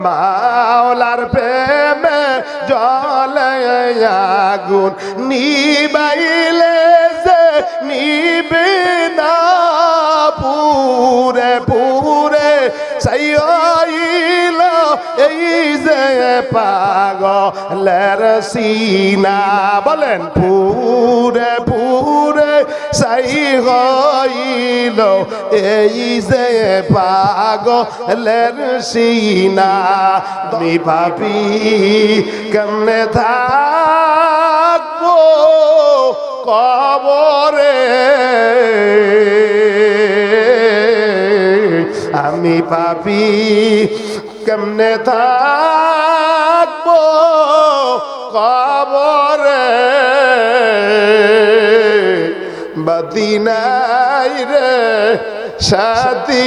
মাওলার প্রেমে জ্বলে আগুন নিবাইলে যে নিবে না পুরে পুরে সাইল এই যে পাগলের সিনা বলেন পুরে পুরে সাই হইল এই যে পাগলের সিনা তুমি পাপি কেমনে থাকবো কবরে আমি পাপি কেমনে থাকবো কবরে বাতি নাই রে সাথী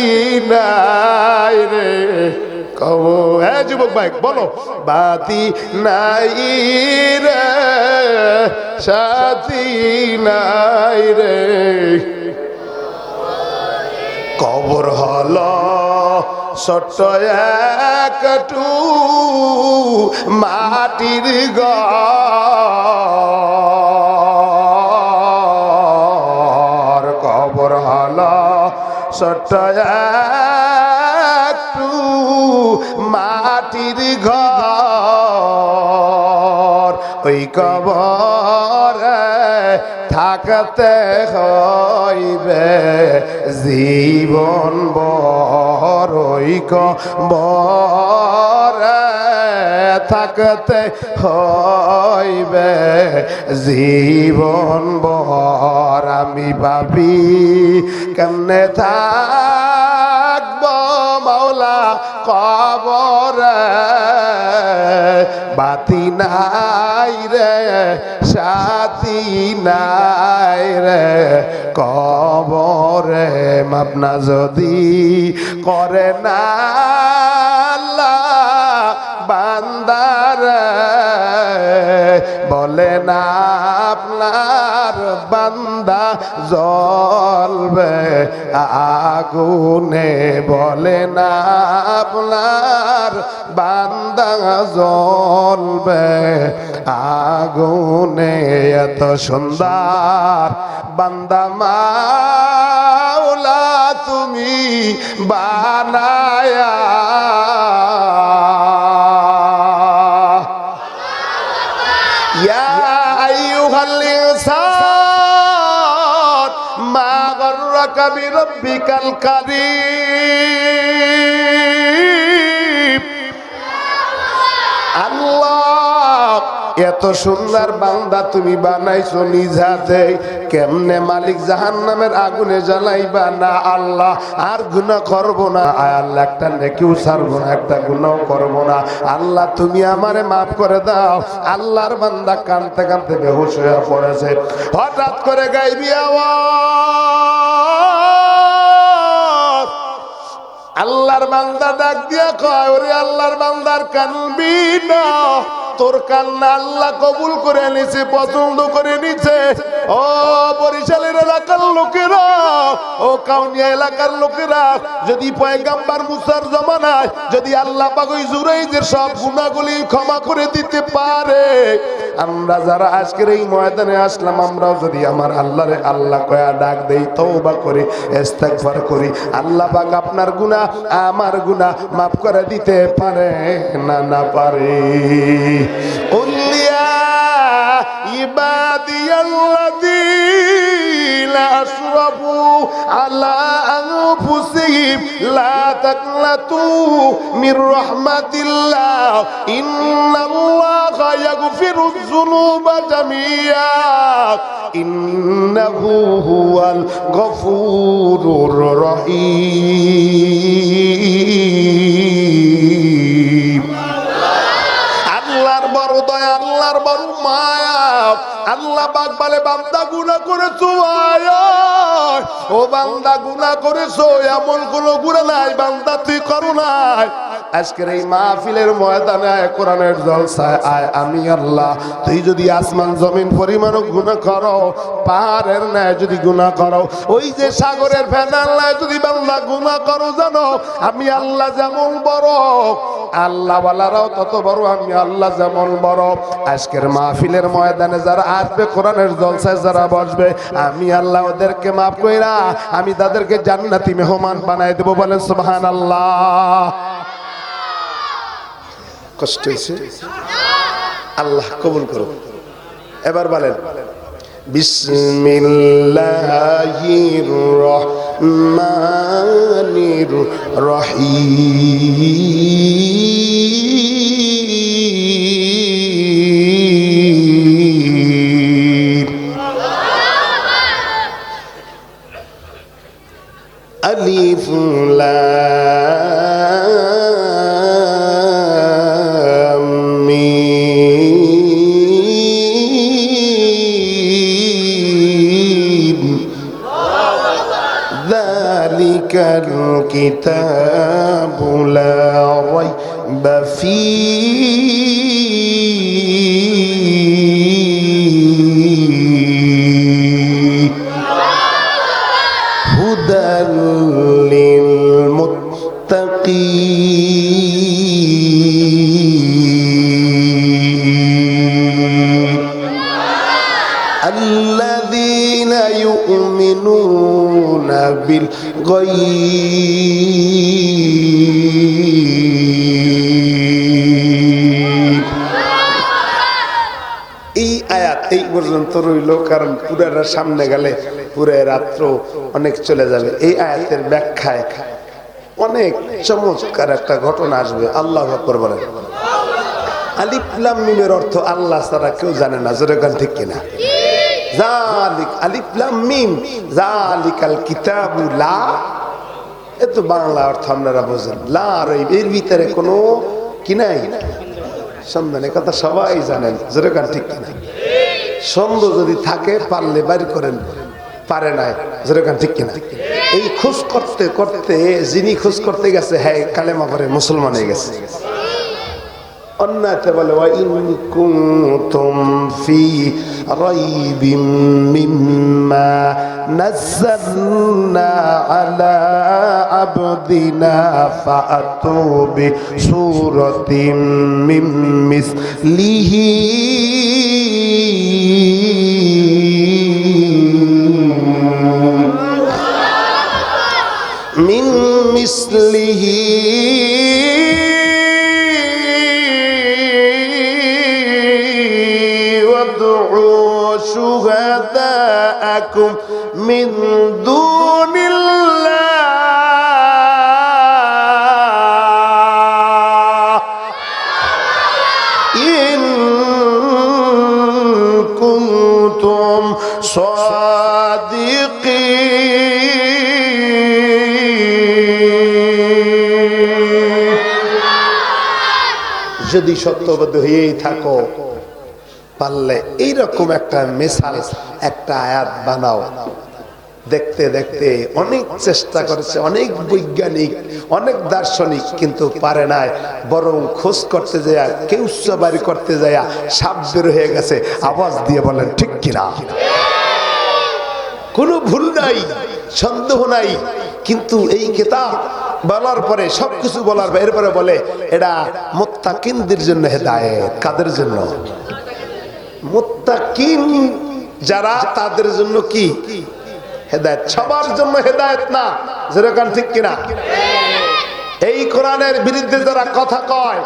নাই রে কব হ্যাঁ যুবক ভাই বলো বাতি নাই রে সাথী নাই রে কবর হলো ছোট্ট একটু মাটির ঘর কবর হলো ছোট্ট একটু মাটির ঘর ওই কবরে থাকতে হইবে জীবন ভর ওই কবরে থাকতে হইবে জীবন ভর আমি ভাবি কেমনে থাকবো মাওলা কবরে বাতি নাই রে সাথী নাই রে কবরে মাপনা যদি করে না বান্দার বলে না আপনার বান্দা জ্বলবে আগুনে বলে না আপনার বান্দা জ্বলবে আগুনে এত সুন্দর বান্দা মাওলা তুমি বানায়া মা গর্রাকা বিরব্বিকাল কারীম আল্লাহ এত সুন্দর বান্দা তুমি বানাইছো নিজ হাতে কেমনে মালিক জাহান্নামের আগুনে জ্বালাইবা না আল্লাহ আর গুনাহ করব না আল্লাহ একটা নেকিও ছাড়বো না একটা গুনাহ করব না আল্লাহ তুমি আমারে maaf করে দাও আল্লাহর বান্দা কাঁদতে কাঁদতে বেহুশ হয়ে পড়েছে হঠাৎ করে গাইবি আওয়াজ আল্লাহর বান্দা ডাক দিয়া কয় ওরে আল্লাহর বান্দার কানবি না তোর কান্না আল্লাহ কবুল করে নিছে পছন্দ করে নিছে ও বরিশালের এলাকার লোকেরা ও কাউনিয়া এলাকার লোকেরা যদি পয়গাম্বার মুসার জামানায় যদি আল্লাহ পাক ওই জুরাইদের সব গুনাহগুলি ক্ষমা করে দিতে পারে আমরা যারা আজকের এই ময়দানে আসলাম আমরাও যদি আমার আল্লাহরে আল্লাহ কয়া ডাক দেই তওবা করি ইস্তেগফার করি আল্লাহ পাক আপনার গুনাহ আমার গুনাহ maaf করে দিতে পারে না না পারে قل يا عبادي الذين أسرفوا على أنفسهم لا تقنطوا من رحمة الله إن الله يغفر الذنوب جميعا إنه هو الغفور الرحيم আল্লাহর বড় মায়া আল্লাহ পাক বলে বান্দা গুনাহ করেছো আয় ও বান্দা গুনাহ করেছো এমন কোনো গুনাহ নাই বান্দা তুই করো নাই আজকের এই মাহফিলের ময়দানে কোরআনের জলসায় আয় আমি আল্লাহ তুই যদি আসমান জমিন পরিমাণ গুনাহ করো পাহাড়ের ন্যায় যদি গুনাহ করো ওই যে সাগরের ফেনার ন্যায় যদি বান্দা গুনাহ করো জানো আমি আল্লাহ যেমন বড় আল্লাহওয়ালারাও তত বড়, আমি আল্লাহ যেমন বড়। আজকের মাহফিলের ময়দানে যারা আসবে, কোরআনের জলসায় যারা বসবে, আমি আল্লাহ ওদেরকে মাফ কইরা আমি তাদেরকে জান্নাতি মেহমান বানাই দেব। বলেন সুবহানাল্লাহ। কষ্ট হয়েছে? আল্লাহ কবুল করুন। এবার বলেন বিসমিল্লাহির রহমানির রহিম। আলিফ লাম মিম। যালিকাল কিতাবু লা রাইবা ফীহি হুদাল লিল মুত্তাকিন আল্লাযীনা ইউমিনুনা বিল গায়ব। এই আয়াত এই পর্যন্ত রইল, কারণ পুরাটা সামনে গেলে পুরো রাত্র অনেক চলে যাবে। এই আয়াতের ব্যাখ্যায় অনেক চমৎকার একটা ঘটনা আসবে। আল্লাহু আকবার বলেন। আলিফ লাম মিমের অর্থ আল্লাহ ছাড়া কেউ জানে না। জোরে গান ঠিক কিনা? যালিক আলিফ লাম মিম যালিকাল কিতাবু লা, এত বাংলা অর্থ আপনারা বোঝেন। লা রাইব, এর ভিতরে কোনো কি নাই সন্ধান, কথা সবাই জানেন। জোরে গান ঠিক কিনা? সন্দেহ যদি থাকে পারলে বাইর করেন, পারে নাই। জোরে গান ঠিক কিনা? এই খোঁজ করতে করতে যিনি খোঁজ করতে গেছে, হ্যাঁ কালেমা পড়ে মুসলমান হয়ে গেছে। অন্যতে বলে ওয়া ইন কুনতুম ফি রাইবিম মিম্মা নাযালনা আলা আবদিনা ফাআতু বিসূরাতিম মিন মিসলিহি মিন মিসলিহি شهداءكم من دون الله إن كنتم صادقين। যদি সত্যবাদী হয়েই থাকো, পারলে এইরকম একটা মিসাল, একটা আয়াত বানাও। দেখতে দেখতে অনেক চেষ্টা করেছে অনেক বৈজ্ঞানিক, অনেক দার্শনিক, কিন্তু পারে নাই। বরং খোঁজ করতে যায়, কেউ বাড়ি করতে যায় সাপ বের হয়ে গেছে। আওয়াজ দিয়ে বলেন ঠিক কিনা? কোনো ভুল নাই, সন্দেহ নাই। কিন্তু এই কিতাব বলার পরে, সবকিছু বলার পরে এরপরে বলে এটা মুত্তাকিনদের জন্য হেদায়েত। কাদের জন্য? মুত্তাকিন যারা, তাদের জন্য কি হেদায়েত। সবার জন্য হেদায়েত না। যেরকম ঠিক কিনা? এই কোরআনের বিরুদ্ধে যারা কথা কয়,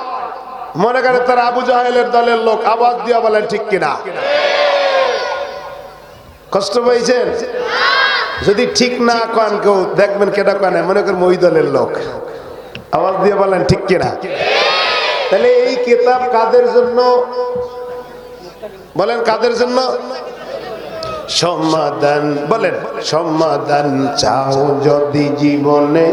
মনে করে তারা আবু জাহেলের দলের লোক। আওয়াজ দিয়া বলেন ঠিক কিনা? কষ্ট পাইছেন? যদি ঠিক না কন কেউ, দেখবেন কেটা কয় না, মনে করেন ওই দলের লোক। আওয়াজ দিয়ে বলেন ঠিক কিনা? তাহলে এই কিতাব কাদের জন্য? বলেন কাদের জন্য? সমাধান বলেন। সমাধান চাও যদি জীবনে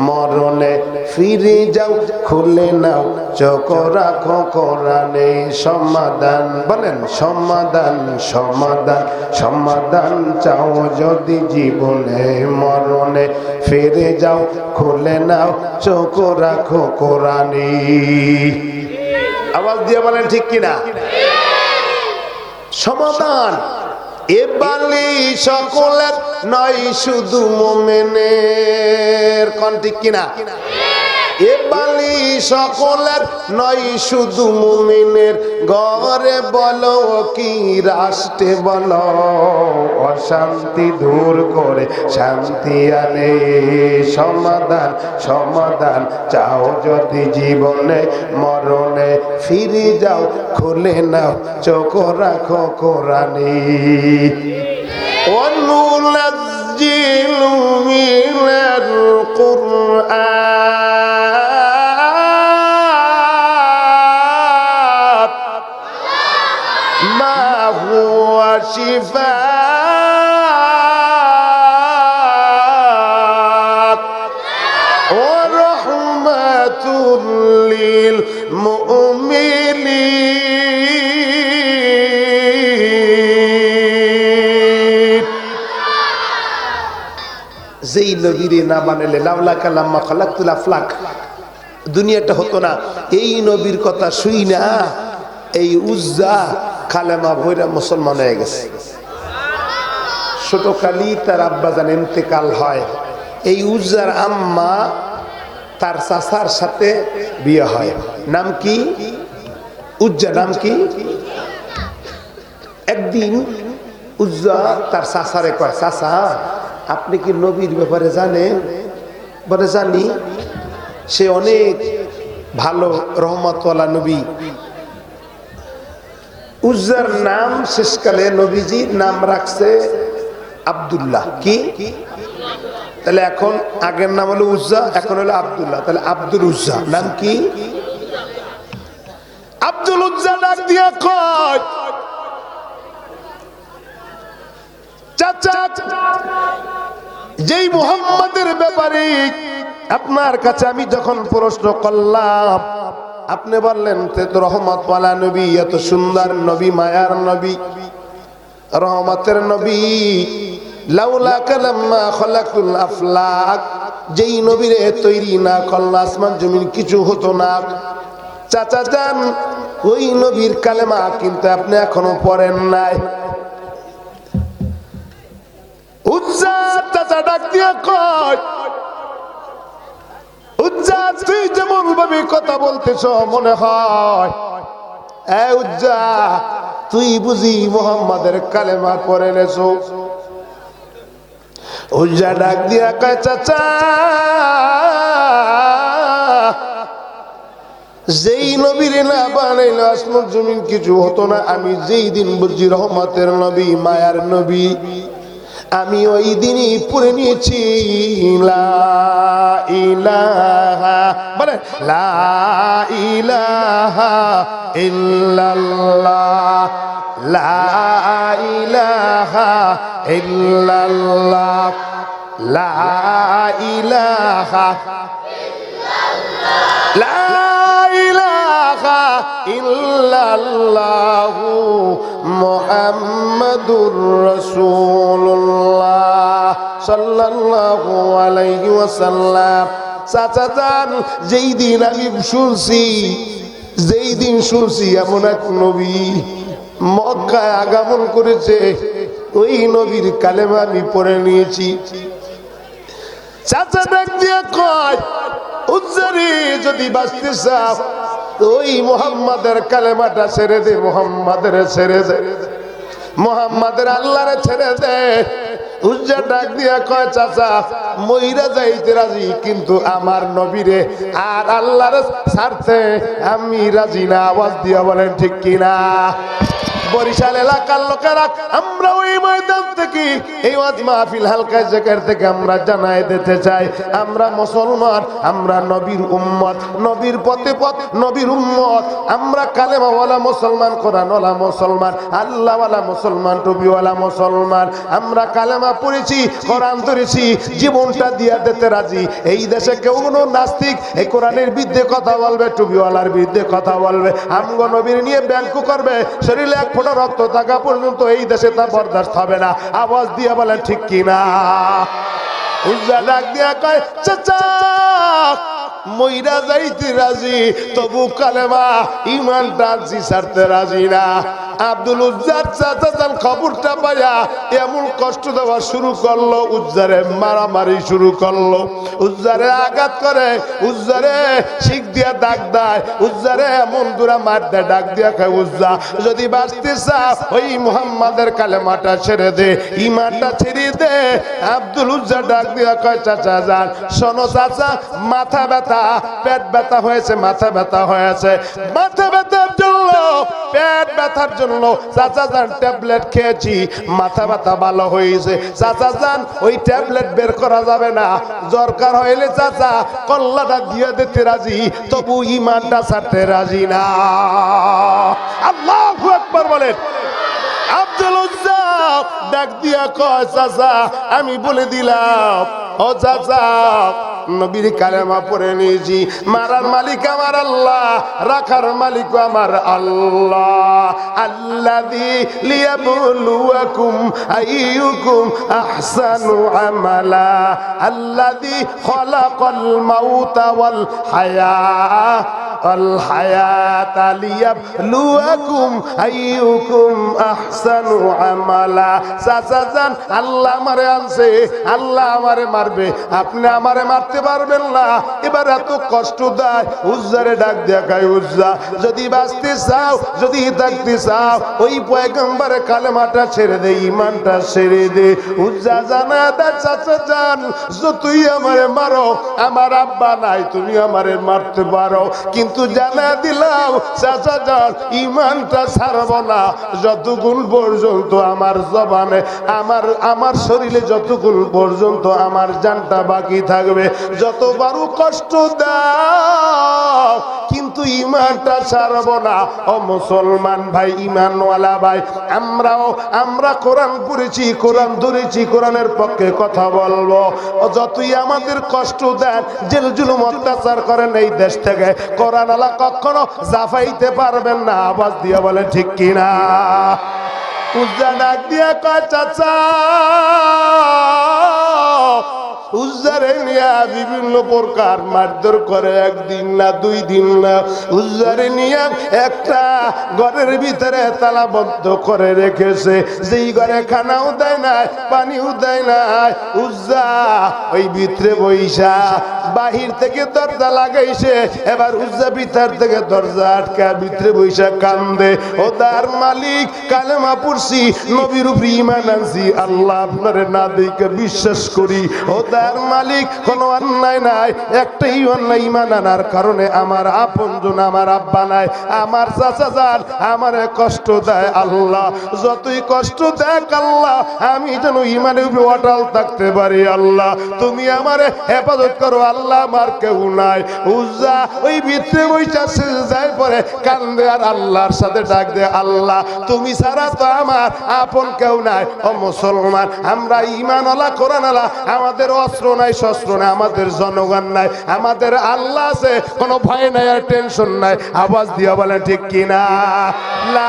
মরণে, ফিরে যাও খুলে নাও চোখ রাখো কোরআনে। সমাধান বলেন। সমাধান সমাধান সমাধান চাও যদি জীবনে মরণে, ফিরে যাও খুলে নাও চোখ রাখো কোরআনে। আওয়াজ দিয়ে বলেন ঠিক কিনা? সমাধান এ বালি সকলের নয়, শুধু মোমেনের। কোন ঠিক কিনা? এ বালি সকলের নয় শুধু মুমিনের ঘরে বলো কি রাষ্ট্রে বলো অশান্তি দূর করে শান্তি আনে সমাধান সমাধান চাও যদি জীবনে মরণে ফিরে যাও খুলে নাও চোখ রাখো কোরআনে وننزل من القرآن ما هو شفاء ورحمة للمؤمنين যেই নবীরে না বানালে লাউলা কালাম্মা খালাকতুল আফলাক দুনিয়াটা হতো না। এই নবীর কথা শুই না এই উজ্জা কালেমা ভৈরা মুসলমান হয়ে গেছে। ছোটকালী তার আব্বাজান ইন্তেকাল হয়, এই উজ্জার আম্মা তার চাচার সাথে বিয়ে হয়। নাম কি? উজ্জা। নাম কি? একদিন উজ্জা তার চাচারে কয়, চাচা আপনি কি নবীর ব্যাপারে জানেন? বলে জানি, সে অনেক ভালো রহমতওয়ালা নবী। উজ্জার নাম শেষকালে নবীজির নাম রাখছে আব্দুল্লাহ। কি? তাহলে এখন আগের নাম হলো উজ্জা, এখন হলো আব্দুল্লাহ, তাহলে আব্দুল উজ্জা। নাম কি? আব্দুল উজ্জা ডাক দিয়া কয়, চাচা যেই মুহাম্মাদের ব্যাপারে আপনার কাছে আমি যখন প্রশ্ন করলাম আপনি বললেন রহমতওয়ালা নবী, এত সুন্দর নবী, মায়ার নবী, রহমতের নবী, লাউলা কালাম্মা খালাকুল আফলাক, যেই নবীরে তৈরি না করলে আসমান জমিন কিছু হতো না। চাচা যান ওই নবীর কালেমা কিন্তু আপনি এখনো পড়েন নাই। উজ্জা চাচা ডাক দিয়ে কয়, উজ্জা তুই যেমন ভাবে কথা বলতেছ মনে হয় উজ্জা তুই বুঝি মুহাম্মাদের কালেমা পড়ে নেছো। উজ্জা ডাক দিয়া কয়, চাচা যেই নবীর না বানাইলো আসমান জমিন কিছু হতো না, আমি যেই দিন বুঝি রহমতের নবী, মায়ার নবী, আমি ওই দিনই পড়ে নিয়েছি লা ইলাহা, বলে লা ইলাহা ইল্লাল্লাহ, লা ইলাহা ইল্লাল্লাহ, লা ইলাহা ইল্লাল্লাহ, লা ইলাহা ইল্লাল্লাহু মুহাম্মাদুর রাসূলুল্লাহ সাল্লাল্লাহু আলাইহি ওয়াসাল্লাম। চাচা যান যেই দিন আমি শুনছি, যেই দিন শুনছি এমন এক নবী মক্কায় আগমন করেছে, ওই নবীর কালেমা আমি পড়ে নিয়েছি। চাচা ডাক দিয়ে কয়, উজ্জারে যদি বাঁচতে চাও ওই মুহাম্মাদের কালেমাটা ছেড়ে দে, মুহাম্মাদের ছেড়ে দে, মুহাম্মাদের আল্লাহরে ছেড়ে দে। উজ্জা ডাক দিয়া কয়, চাচা মইরা যাইতে রাজি কিন্তু আমার নবীরে আর আল্লাহর ছাড়তে আমি রাজি না। আওয়াজ দিয়া বলেন ঠিক কিনা? বরিশাল এলাকার লোকেরা আমরা ওই ময়দান থেকে এই ওয়াজ মাহফিল হালকা জায়গা থেকে আমরা জানাই দিতে চাই, আমরা মুসলমান, আমরা নবীর উম্মত, নবীর পথে পথ, নবীর উম্মত, আমরা কালেমাওয়ালা মুসলমান, কোরআনওয়ালা মুসলমান, আল্লাহওয়ালা মুসলমান, টুপিওয়ালা মুসলমান। আমরা কালেমা পড়েছি, কোরআন ধরেছি, জীবনটা দিয়া দিতে রাজি। এই দেশে কেউ কোনো নাস্তিক এই কোরআনের বিরুদ্ধে কথা বলবে, টুপিওয়ালার বিরুদ্ধে কথা বলবে, আমগো নবীর নিয়ে ব্যাংকু করবে, শরীরে এক ফোঁটা রক্ত থাকা পর্যন্ত এই দেশে তা বরদাস্ত হবে না। আওয়াজ দিয়ে বলেন ঠিক কিনা? উজ্জা ডাক দিয়া কয়, চাচা মইরা যাইতে রাজি তবু কালেমা ইমানটা ছাড়তে রাজি না। আব্দুল উজ্জার চাচা যান খবরটা পাইয়া এমন কষ্ট দেওয়া শুরু করলো, উজ্জারে মারামারি শুরু করলো, উজ্জারে আঘাত করে, উজ্জারে শিখ দিয়া ডাক দেয়, উজ্জারে এমন দূরা মার দেয়, ডাক দিয়া খায় উজ্জা যদি বাঁচতে চাও ওই মুহাম্মাদের কালেমাটা ছেড়ে দে, ঈমানটা ছেড়ে দে। আব্দুল উজ্জা ডাক দিয়া কয় চাচা যান শোনো চাচা, মাথা ব্যথা পেট ব্যথা হয়েছে, মাথা ব্যথা হয়েছে, মাথা ব্যথার জন্য পেট ব্যথার জন্য চাচা যান ট্যাবলেট খেয়েছি, মাথা ব্যথা ভালো হয়েছে। চাচা যান ওই ট্যাবলেট বের করা যাবে না, দরকার হইলে চাচা কল্লাটা দিয়ে দিতে রাজি, তবু ঈমানটা ছাড়তে রাজি না। আল্লাহু আকবার বলেন। আব্দুল উজ্জা ডাক দিয়া কয় চাচা আমি বলে দিলাম, ও চাচা নবীর কালেমা পড়ে নিয়েছি, মারার মালিক আমার আল্লাহ, রাখার মালিক আমার আল্লাহ। আল্লাযী লিয়াবলুয়াকুম আইয়ুকুম আহসানু আমালা, আল্লাযী খালাকাল মাউতা ওয়াল হায়াতা লিয়াবলুয়াকুম আইয়ুকুম আহসানু আমালা। চাচা যান আল্লাহ আমারে আনছে, আল্লাহ আমারে মারবে, আপনি আমারে মারতে পারবেন না। এবার এত কষ্ট দেয়, উজ্জারে ডাক দেখায় উজ্জা যদি বাঁচতে চাও, যদি থাকতে চাও ওই পয়গম্বরে কালেমাটা ছেড়ে দে, ঈমানটা ছেড়ে দে। উজ্জা জানা দা চাচা যান যতই আমারে মারো আমার আব্বা নাই, তুমি আমারে মারতে পারো, কিন্তু জানা দিলাম চাচা যান ঈমানটা ছাড়বো না যতক্ষণ পর্যন্ত আমার জবানে আমার শরীরে যতক্ষণ পর্যন্ত আমার জানটা বাকি থাকবে। যতবারও কষ্ট দাও কিন্তু ঈমানটা ছাড়বো না। ও মুসলমান ভাই, ঈমানওয়ালা ভাই, আমরা কোরআন পড়েছি, কোরআন ধরেছি, কোরআনের পক্ষে কথা বলবো। যতই আমাদের কষ্ট দেন, জেল জুলুম অত্যাচার করেন এই দেশ থেকে, কোরআন আলা কখনো জাফাইতে পারবেন না। আওয়াজ দিয়ে বলে ঠিক কিনা? উজ্জা ডাক দিয়া কয় চাচা, উজ্জারে নিয়া বিভিন্ন প্রকার মারধর করে, একদিন না দুই দিন না, উজ্জারে নিয়া একটা ঘরের ভিতরে তালাবদ্ধ করে রেখেছে, যেই ঘরে খানাও দেয় না, পানিও দেয় না। উজ্জা ওই ভিতরে বইসা, বাহির থেকে দরজা লাগাইছে, এবার উজ্জা ভিতর থেকে দরজা আটকা ভিতরে বইসা কান্দে, ও তার মালিক কালেমা পড়ছি, নবীর উপর ঈমান আনছি, আল্লাহ আপনারে না দেখে বিশ্বাস করি। ও তার মালিক কোনো অন্যায় নাই, একটাই অন্যায়, ঈমান আনার কারণে আমার আপনজন আমার আব্বা নাই, আমার চাচা যান আমারে কষ্ট দেয়। আল্লাহ যতই কষ্ট দেখ আল্লাহ আমি যেন ঈমানের উপর অটল থাকতে পারি। আল্লাহ তুমি আমারে হেফাজত করো, আল্লাহ আমার কেউ নাই। উজ্জা ওই ভিতরে বইটা যায় পরে কান্দে আর আল্লাহর সাথে ডাক দে, আল্লাহ তুমি ছাড়া তো আমার আপন কেউ নাই। ও মুসলমান, আমরা ঈমানওয়ালা কোরআনওয়ালা, আমাদের অস্ত্র নাই শস্ত্র নাই, আমাদের জনগণ নাই, আমাদের আল্লাহ আছে, কোনো ভয় নাই আর টেনশন নাই। আওয়াজ দিয়া বলে ঠিক কিনা? লা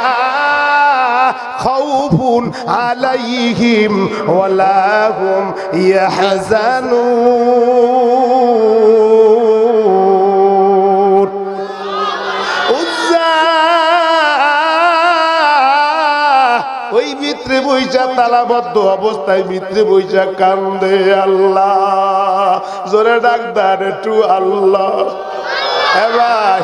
খাউফুন আলাইহিম ওয়ালা হুম ইয়াহজানুন। ওই ভিতরে বইসা তালাবদ্ধ অবস্থায় ভিতরে বইসা কান্দে। আল্লাহ জোরে ডাক দেন একটু আল্লাহ। ভাই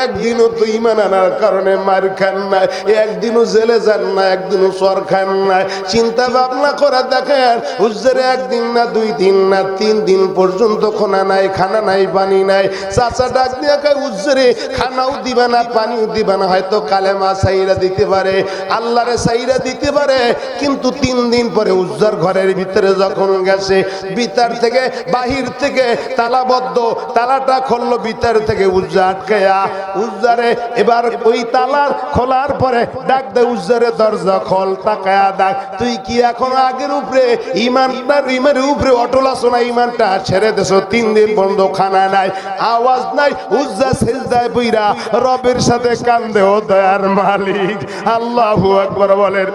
একদিনও তো ঈমান আনার কারণে মার খান নাই, একদিনও জেলে যান না, একদিনও সর খান নাই। চিন্তা ভাবনা করে দেখেন, উজ্জারে একদিন না দুই দিন না তিন দিন পর্যন্ত খানা নাই, খানা নাই, পানি নাই। চাচা ডাক দিয়ে কয় উজ্জারে খানাও দিবা না, পানিও দিবা না, হয়তো কালেমা সাইরা দিতে পারে, আল্লাহরে সাইরা দিতে পারে, কিন্তু 3 দিন পরে উজ্জার ঘরের ভিতরে যখন গেছে, ভিতর থেকে বাহির থেকে তালাবদ্ধ, তালাটা খুললো ভিতর থেকে, উজ্জা আটকায়া উজ্জারে এবার ওই তালার খোলার পরে ডাক দে, উজ্জারে দরজা খোল, তাকায়া ডাক, তুই কি এখন আগের উপরে ইমানের উপরে অটল আছো না? ঈমানটা ছেড়ে দেছো, 3 দিন বন্ধ, খানা নাই, আওয়াজ নাই। উজ্জা সিজদায় পইরা রবের সাথে কান্দে, ও দয়ার মালিক। আল্লাহু আকবার বলেন।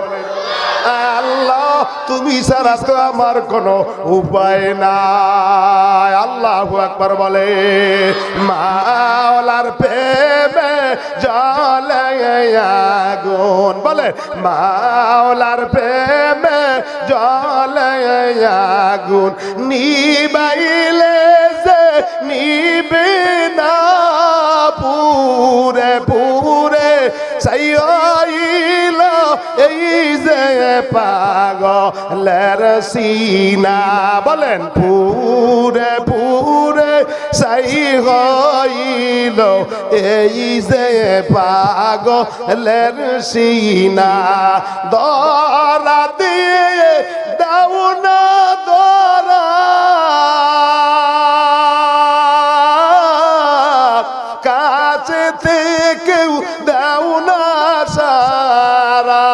আল্লাহ তুমি ছাড়া তো আমার কোনো উপায় নাই। আল্লাহু আকবার বলে। মাওলার প্রেমে জ্বলে আগুন বলে মাওলার প্রেমে জ্বলে আগুন নিবাইলে যে নিবে না পুরে পুরে সাইয়ইল এই যে পাগলের সিনা বলেন পুরে পুরে সাই হইল এই যে পাগলের সিনা দরা দিয়ে দাও না দরা কাছে থেকেও দাও না সারা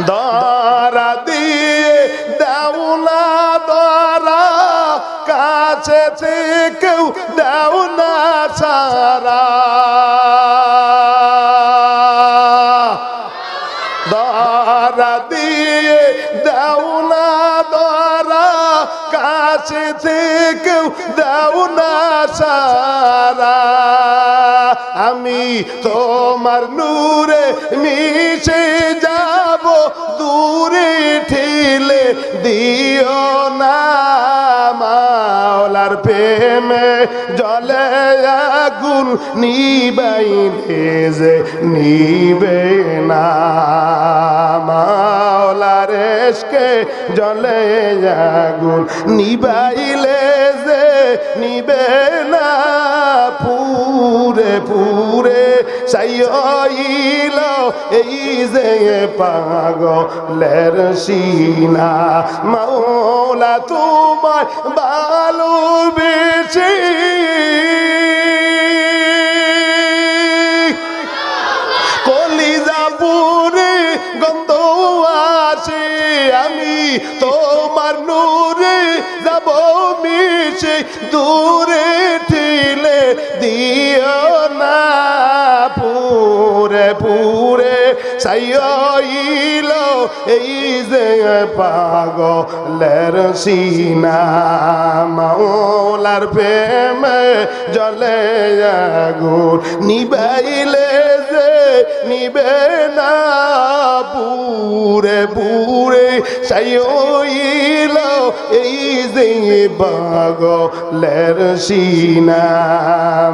দরা দিয়ে দাও না দরা কাছে থেকেও দাও না সারা দরা দিয়ে দাও না দরা কাছে থেকেও দাও না সারা আমি তোমার নূরে মিশে যাব দূরে ঠেলে দিও না মাওলার প্রেমে জ্বলে আগুন নিবাইলে যে নিবে না মাওলার ইশকে জ্বলে আগুন নিবাইলে যে নিবে না পুরে পুরে সাইয়ইল এই যে পাগলের সিনা মাওলা তোমায় ভালোবেসে কলিজা পুরে গন্ধ আসে আমি তোমার নূরে যাব মিশে দূরে ঠেলে দিও না পুরে পুরে সাইয়ইল এই যে পাগলের সিনা মাওলার প্রেমে জ্বলে আগুন নিবাইলে যে নিবে না পুরে পুরে সাইয়ইল এই যে পাগলের সিনা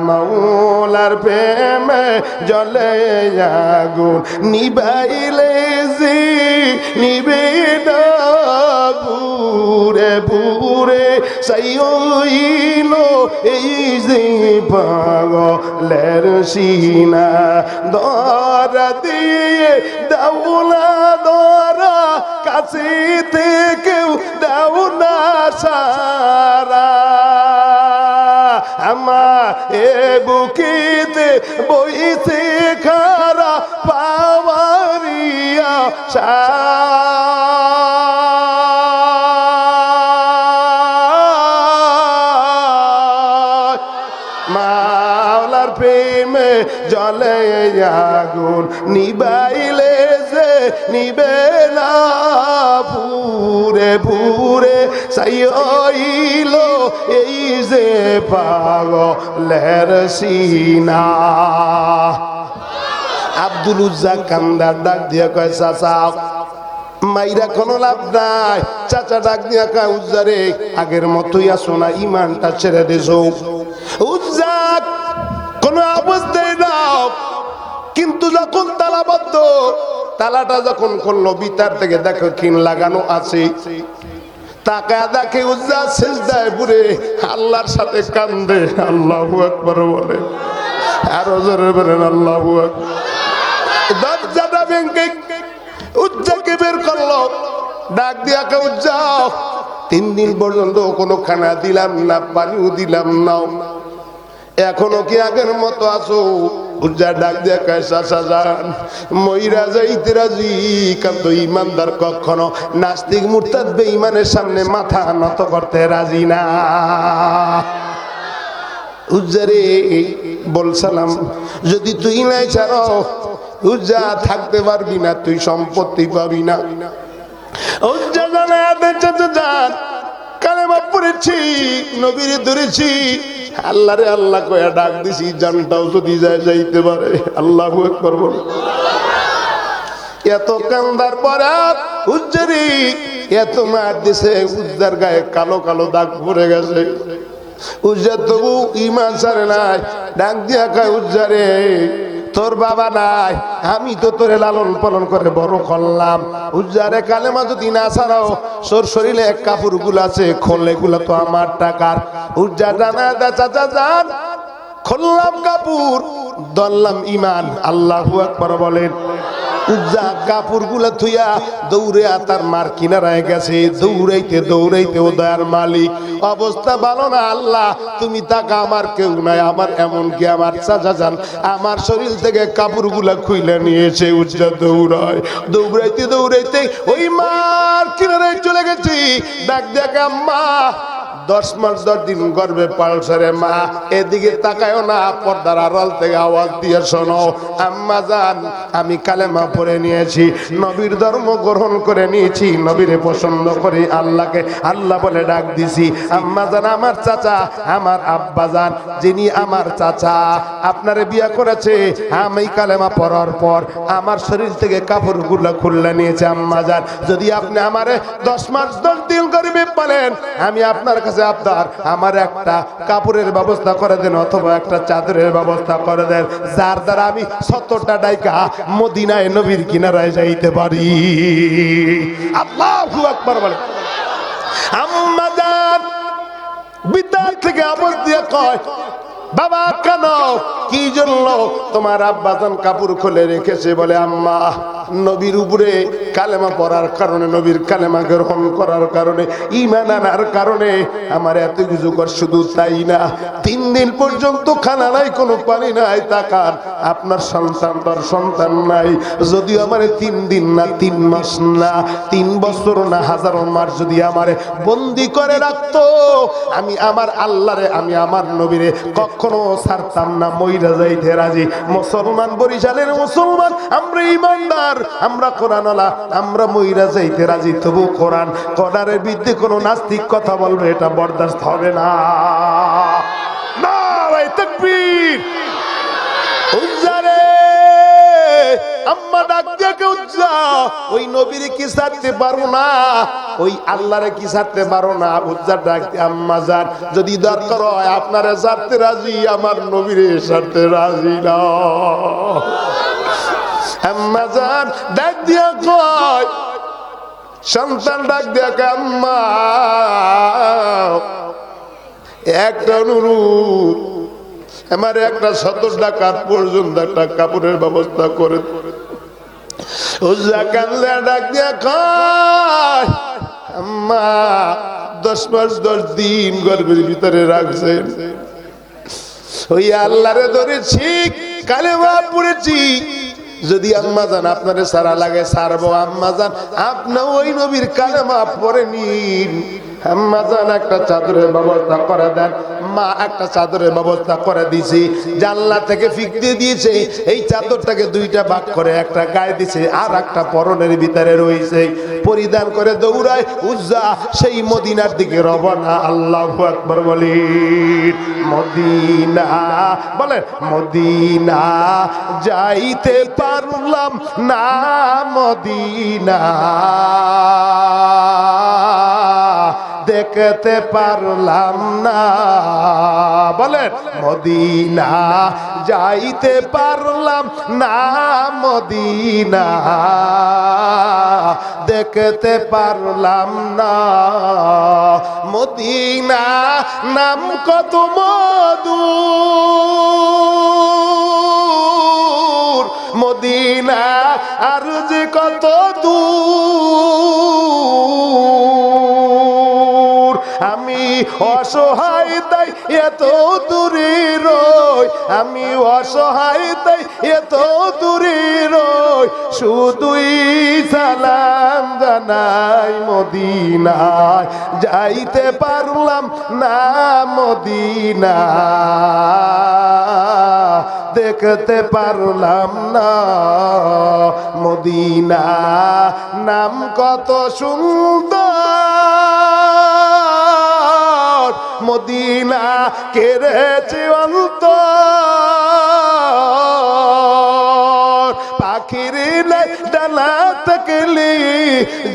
মাওলার প্রেমে জ্বলে আগুন নিবাইলে যে নিবে না পুরে পুরে সাইয়ইল এই যে পাগলের সিনা দরা দিয়ে দাও না দরা কাছে থেকেও দাও না সারা আমার এ বুকেতে বইতে খারা পাওয়ারিয়া মাওলার প্রেমে জ্বলে আগুন নিবাইলে যে নিবে না পুরে পুরে সাইয়ইল এই যে পাগলের সিনা আব্দুল উজ্জা কান্দার ডাক দিয়ে কয় চাচা মাইরা কোনো লাভ নাই চাচা ডাক দিয়া কয় উজ্জারে আগের মতোই আসো না ইমানটা ছেড়ে দেছো উজ্জা কোনো অবস্থায় দাও কিন্তু যখন তালাবদ্ধ তালাটা যখন খুললো ভিতর থেকে দেখো কিন লাগানো আছে তাকা দেখে উজ্জা সিজদায় পুরে আল্লাহর সাথে কান্দে আল্লাহু আকবার বলে আর জোরে বলেন আল্লাহু আকবার দরজাটা ভেঙে উজ্জাকে বের করলো ডাক দিয়া কে উজ্জা 3 দিন পর্যন্ত কোনো খানা দিলাম না পানিও দিলাম না এখনো কি আগের মতো আছো উজ্জা ডাক দিয়া কয় চাচা যান মইরা যাইতে রাজি কিন্তু ইমানদার কখনো নাস্তিক মুরতাদ বেঈমানের সামনে মাথা নত করতে রাজি না উজ্জারে বলছিলাম যদি তুই নাই ছাড়ো উজ্জা থাকতে পারবি না তুই সম্পত্তি পাবি না উজ্জা জানা চাচা যান কালেমা পড়েছি নবীর ধরেছি আল্লাহরে আল্লাহ কয়ে ডাক দিছি, জানটাও যদি যাইতে পারে। আল্লাহু আকবার বলে। এত কান্দার পরে উজ্জারি এত মার দিছে, উজ্জার গায়ে কালো কালো দাগ পড়ে গেছে। উজ্জার তবু ইমান ছাড়ে নাই, ডাক দিয়া কয় উজ্জারে তোর বাবা নাই, আমি তো তোরে লালন পালন করে বড় করলাম। উজ্জারে কালেমা যদি না ছাড়াও তোর শরীরে এক কাপড় গুলো আছে, খোলে গুলো তো আমার টাকার। উজ্জার জানা দা চাচা যান, খুললাম কাপড়, ধরলাম ইমান। আল্লাহু আকবার বলেন। উজ্জা কাপড় গুলা থুইয়া দৌড়ে তার মার কিনারায় গেছে। দৌড়াইতে দৌড়াইতে ও দয়ার মালিক, অবস্থা ভালো না আল্লাহ, তুমি তাকা, আমার কেউ নাই, আমার এমনকি আমার চাচা যান আমার শরীর থেকে কাপড় গুলা খুইলে নিয়েছে। উজ্জা দৌড়ায়, দৌড়াইতে দৌড়াইতে ওই মার কিনারায় চলে গেছি। ডাক দেখা মা, 10 মাস 10 দিন গর্ভে পালসারে মা, এদিকে তাকায়ও না, পর্দার আড়াল থেকে আওয়াজ দিয়ে শোনো, আম্মা জান আমি কালেমা পড়ে নিয়েছি, নবীর ধর্ম গ্রহণ করে নিয়েছি, নবীরে পছন্দ করি, আল্লাহকে আল্লাহ বলে ডাক দিছি। আম্মা জান আমার চাচা, আমার আব্বা জান যিনি আমার চাচা আপনারে বিয়া করেছে, আমি কালেমা পড়ার পর আমার শরীর থেকে কাপড়গুলো খুলে নিয়েছে। আম্মা জান যদি আপনি আমারে 10 মাস 10 দিন গর্ভে পালেন, আমি আপনার কাছে আপনার আমার একটা কাপড়ের ব্যবস্থা করে দেন, অথবা একটা চাদরের ব্যবস্থা করে দেন, যার দ্বারা আমি 70টা ডাইকা মদিনায় নবীর কিনারায় যাইতে পারি। আল্লাহু আকবার বলে। আম্মা জান বিদায় থেকে আওয়াজ দিয়ে কয়, বাবা কেন, কি জন্য তোমার আব্বাজান কাপড় খুলে রেখেছে? বলে আম্মা নবীর উপরে কালেমা পড়ার কারণে, নবীর কালেমা গ্রহণ করার কারণে, ঈমান আনার কারণে আমার এত কিছু কর। শুধু তাই না, 3 দিন পর্যন্ত খানা নাই, কোনো পানি নাই। তাকান আপনার সন্তান, তার সন্তান নাই। যদিও আমার 3 দিন না, 3 মাস না, 3 বছর না, হাজারো মাস যদি আমারে বন্দি করে রাখতো, আমি আমার আল্লাহরে, আমি আমার নবীরে কখনো ছাড়তাম না, মইরা যাইতে রাজি। মুসলমান, বরিশালের মুসলমান, আমরা ইমানদার, আমরা কোরআনওয়ালা, আমরা মইরা যাইতে রাজি। তবু কোরআনের বিরুদ্ধে কোন নাস্তিক কথা বলবে, এটা বরদাস্ত হবে না। নারায়ে তাকবীর। উজ্জারে আম্মা ডাক দিয়ে কেউ যা, ওই নবীরে কি ছাড়তে পারো না, ওই আল্লাহরে কি ছাড়তে পারো না? উজ্জার ডাক দিয়ে আম্মা জান যদি দরকার হয় আপনারে ছাড়তে রাজি, আমার নবীরে ছাড়তে রাজি না। আম্মা জান ডাক দিয়া কয়, সন্তান ডাক দিয়া কয়, আম্মা একটা অনুরোধ, আমার একটা 70 টাকার পর্যন্ত একটা কাপড়ের ব্যবস্থা করে। উজ্জা কান্দে ডাক দিয়া কয়, আম্মা 10 মাস 10 দিন গর্ভের ভিতরে রাখছেন, ওই আল্লাহরে ধরেছি, কালেমা পড়েছি, যদি আম্মা জান আপনারে সারা লাগে ছাড়বো। আম্মা জান আপনি ওই নবীর কালেমা পড়ে নিন। আম্মা জান একটা চাদরের ব্যবস্থা করে দেন। মা একটা চাদরের ব্যবস্থা করে দিয়েছি, জানলা থেকে ফিক দিয়ে দিয়েছে। এই চাদরটাকে 2টা ভাগ করে একটা গায়ে দিছে, আর একটা পরনের ভিতরে রয়েছে। পরিধান করে দৌড়ায় উজ্জা সেই মদিনার দিকে রওনা। আল্লাহু আকবার বলি। মদিনা বলে, মদিনা যাইতে পারলাম না, মদিনা দেখতে পারলাম না। বলে মদিনা যাইতে পারলাম না, মদিনা দেখতে পারলাম না। মদিনা নাম কত মধুর, মদিনা আর যে কত দূর। আমি অসহায় তাই এত দূরে রই, আমি অসহায় তাই এত দূরে রই, শুধুই সালাম জানাই মদিনায় যাইতে পারলাম না, মদিনা দেখতে পারলাম না। মদিনা নাম কত সুন্দর, মদিনা কেড়েছে অন্তর পাখির নাই ডানা থাকলে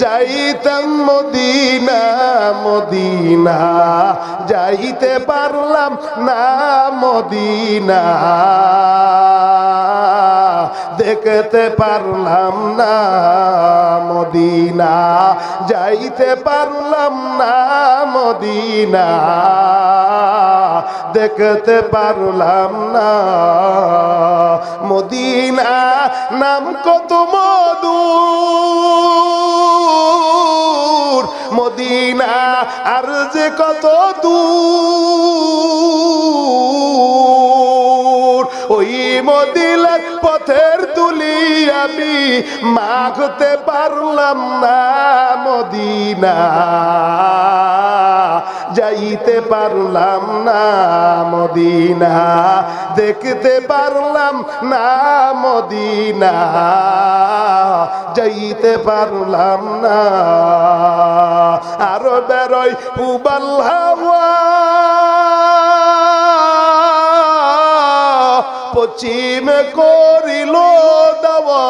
যাইতাম মদিনা মদিনা যাইতে পারলাম না মদিনা দেখতে পারলাম না মদিনা যাইতে পারলাম না মদিনা দেখতে পারলাম না মদিনা নাম কত মধুর মদিনা আর যে কত দূর ওই মদিনার পথের তুলি আমি মাখতে পারলাম না মদিনা যাইতে পারলাম না মদিনা দেখতে পারলাম না মদিনা যাইতে পারলাম না আরো বেরোয় উবাল হাওয়া পশ্চিম করিল দাওয়া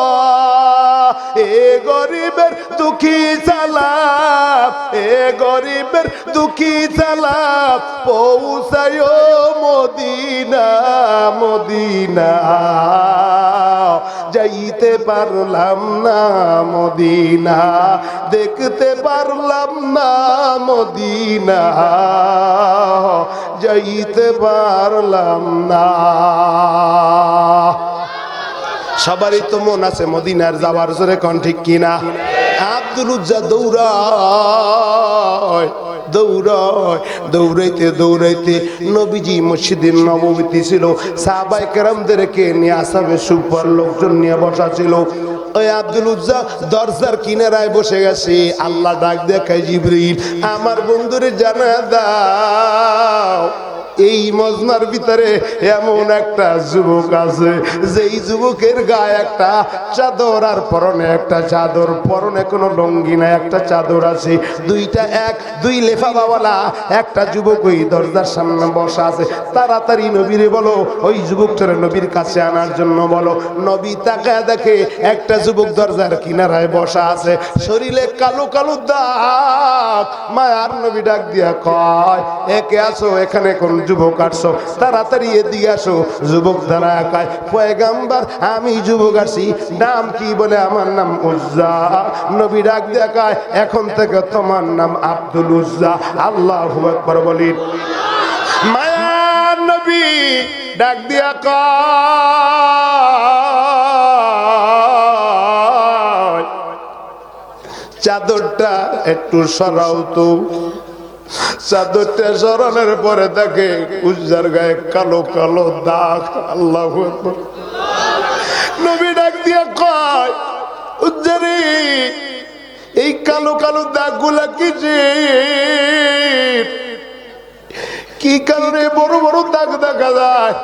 এ গরিবের দুঃখী সালাম এ গরিবের দুঃখী সালাম পৌঁছায় মদিনা মদিনা যাইতে পারলাম না মদিনা দেখতে পারলাম না মদিনা যাইতে পারলাম না সবারই তো মন আছে মদিনার যাওয়ার জোরে কোন ঠিক কিনা আব্দুল উজ্জা দৌড়ায় দৌড়ায় দৌড়াইতে দৌড়াইতে নবীজি মসজিদের নববীতে ছিল সাহাবায়ে কেরামদেরকে নিয়ে আসামে সুপার লোকজন নিয়ে বসা ছিল ওই আব্দুল উজ্জা দরজার কিনারায় বসে গেছে আল্লাহ ডাক দেখায় জিবরিল আমার বন্ধুরে জানা দাও এই মজমার ভিতরে এমন একটা যুবক আছে যেই যুবকের গায়ে একটা চাদর আর পরনে একটা চাদর পরনে কোনো লুঙ্গি না একটা চাদর আছে দুইটা দুই লেফাওয়ালা একটা যুবক ওই দরজার সামনে বসা আছে তাড়াতাড়ি নবীরে বলো ওই যুবকটারে নবীর কাছে আনার জন্য বলো নবী তাকায় দেখে একটা যুবক দরজার কিনারায় বসা আছে শরীরে কালো কালো দাগ মায়ার নবী ডাক দিয়া কয় একে আসো এখানে কোন যুবক আসছো তাড়াতাড়ি এদিকে আসো যুবক দাঁড়ায় কয় পয়গাম্বর আমি যুবক আসি নাম কি বলে আমার নাম উজ্জা নবী ডাক দিয়া কয় এখন থেকে তোমার নাম আব্দুল উজ্জা আল্লাহু আকবার বলেন মায়ার নবী ডাক দিয়া কয় চাদরটা একটু সরাও তো চাদরটা সরানোর পরে তাকে উজ্জার গায়ে কালো কালো দাগ আল্লাহু আকবার নবী ডাক দিয়া কয় উজ্জারে এই কালো কালো দাগগুলা কি কারণে বড় বড় দাগ দেখা যায়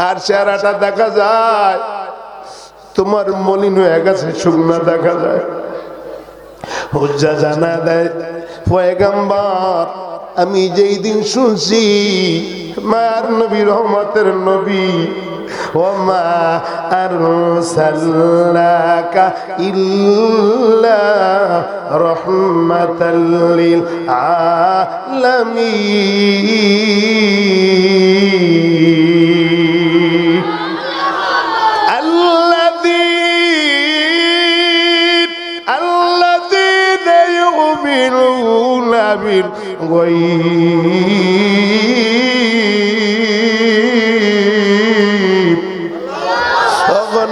আর চেহারাটা দেখা যায় তোমার মলিন হয়ে গেছে শুকনা দেখা যায় উজ্জা জানা দেয় পয়গম্বর আমি যেই দিন শুনছি মায়ার নবী রহমতের নবী ওমা আরসালনাকা ইল্লা রাহমাতাল লিল আলামিন الذين يؤمنون بالغيب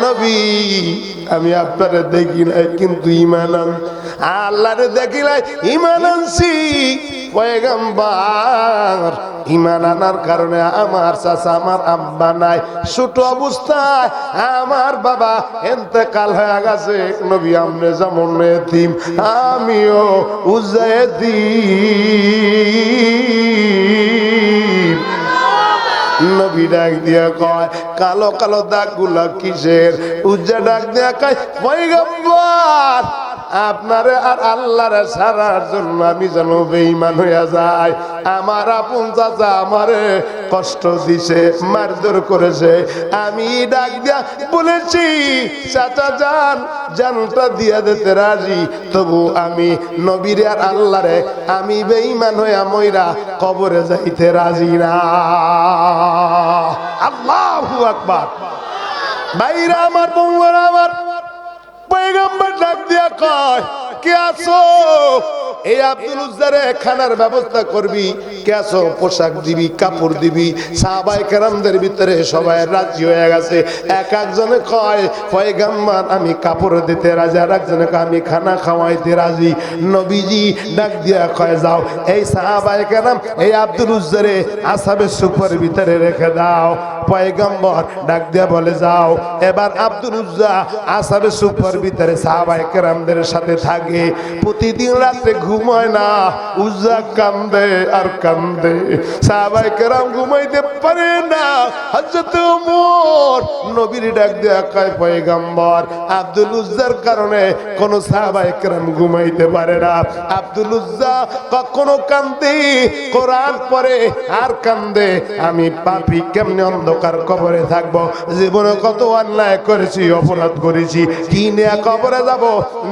নবী আমি আপনারে দেখি নাই কিন্তু ঈমান আল্লাহরে দেখি নাই ঈমান আনছি পয়গম্বর ঈমান আনার কারণে আমার চাচা আমার আব্বা নাই ছোট অবস্থায় আমার বাবা ইন্তেকাল হয়ে গেছে নবী আমনে যেমন এতিম আমিও উজ্জা এতিম নবী ডাক দিয়া কয় কালো কালো দাগ গুলা কিসের উজ্জা ডাক দিয়া কয় পয়গম্বর আপনারে আর আল্লাহরে সারার জন্য আমি যেন বেঈমান হইয়া যাই। আমার আপন চাচা আমারে কষ্ট দিছে, মারধর করেছে, আমি ডাক দিয়া বলেছি চাচা যান, জানটা দিয়া দিতে রাজি, তবু আমি নবীরে আর আল্লাহরে আমি বেঈমান হইয়া মইরা কবরে যাইতে রাজি না। আল্লাহু আকবার। ভাইরা আমার, বন্ধুরা আমার, পয়গম্বর ডাক দিয়া কয় কে আছো? এই আব্দুল উজ্জারে খানার ব্যবস্থা করবি, কে আছো? পোশাক দিবি, কাপড় দিবি। সাহাবায়ে কেরামদের ভিতরে সবাই রাজি হয়ে গেছে। এক একজনে কয় পয়গম্বর আমি কাপড় দিতে রাজি, আর একজনে কয় আমি খানা খাওয়াইতে রাজি। নবীজি ডাক দিয়া কয় যাও এই সাহাবায়ে কেরাম এই আব্দুল উজ্জারে আসহাবে সুফার ভিতরে রেখে দাও। পয়গম্বর ডাক দিয়া বলে যাও। এবার আব্দুল উজ্জা আসহাবে সুফার ভিতরে সাহাবায়ে কেরামদের সাথে থাকে। প্রতিদিন রাতে ঘুমায় না, উজ্জা কান্দে আর কান্দে, সাহাবায়ে কেরাম ঘুমাইতে পারে না। হযরত ওমর নবীর ডাক দিয়া কয় পয়গম্বর আব্দুল উজ্জার কারণে কোন সাহাবায়ে কেরাম ঘুমাইতে পারে না। আব্দুল উজ্জা কখনো কান্দে, কোরআন পড়ে আর কান্দে, আমি পাপী কেমনে অন্ধকার কবরে থাকবো? জীবনে কত অন্যায় করেছি, অপরাধ করেছি, কি নিয়ে কবরে যাব?